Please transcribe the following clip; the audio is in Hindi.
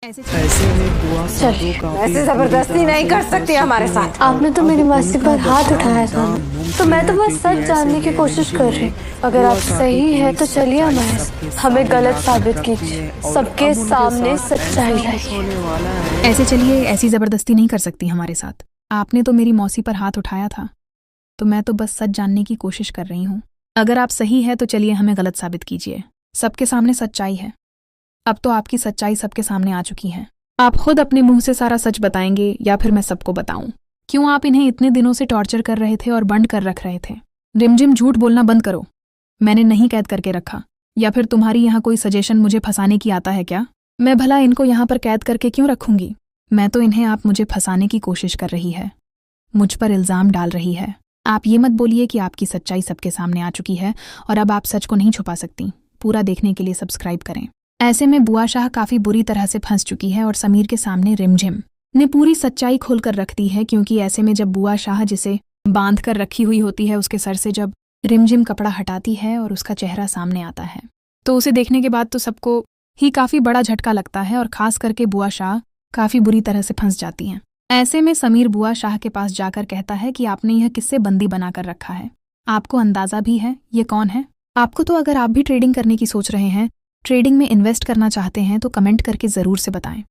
ऐसे में बुआ साधु काफी ऐसे जबरदस्ती नहीं कर सकती हमारे साथ। आपने तो मेरी मौसी पर हाथ उठाया था, तो मैं तो बस सच जानने की कोशिश कर रही हूँ। अगर आप सही है तो चलिए हमें गलत साबित कीजिए, सबके सामने सच्चाई लाइए। ऐसे चलिए, ऐसी जबरदस्ती नहीं कर सकती हमारे साथ। आपने तो मेरी मौसी पर हाथ उठाया था, तो मैं तो बस सच जानने की कोशिश कर रही हूँ। अगर आप सही है तो चलिए हमें गलत साबित कीजिए। सबके सामने सच्चाई है। अब तो आपकी सच्चाई सबके सामने आ चुकी है। आप खुद अपने मुंह से सारा सच बताएंगे या फिर मैं सबको बताऊं? क्यों आप इन्हें इतने दिनों से टॉर्चर कर रहे थे और बंद कर रख रहे थे? रिमझिम झूठ बोलना बंद करो। मैंने नहीं कैद करके रखा। या फिर तुम्हारी यहाँ कोई सजेशन मुझे फंसाने की आता है क्या? मैं भला इनको यहाँ पर कैद करके क्यों रखूंगी? मैं तो इन्हें आप मुझे फंसाने की कोशिश कर रही है, मुझ पर इल्जाम डाल रही है। आप ये मत बोलिए कि आपकी सच्चाई सबके सामने आ चुकी है और अब आप सच को नहीं छुपा सकती। पूरा देखने के लिए सब्सक्राइब करें। ऐसे में बुआ शाह काफी बुरी तरह से फंस चुकी है और समीर के सामने रिमझिम ने पूरी सच्चाई खोलकर रख दी है, क्योंकि ऐसे में जब बुआ शाह जिसे बांध कर रखी हुई होती है उसके सर से जब रिमझिम कपड़ा हटाती है और उसका चेहरा सामने आता है, तो उसे देखने के बाद तो सबको ही काफी बड़ा झटका लगता है और खास करके बुआ शाह काफी बुरी तरह से फंस जाती हैं। ऐसे में समीर बुआ शाह के पास जाकर कहता है कि आपने यह किससे बंदी बनाकर रखा है? आपको अंदाजा भी है ये कौन है? आपको तो अगर आप भी ट्रेडिंग करने की सोच रहे हैं, ट्रेडिंग में इन्वेस्ट करना चाहते हैं, तो कमेंट करके ज़रूर से बताएं।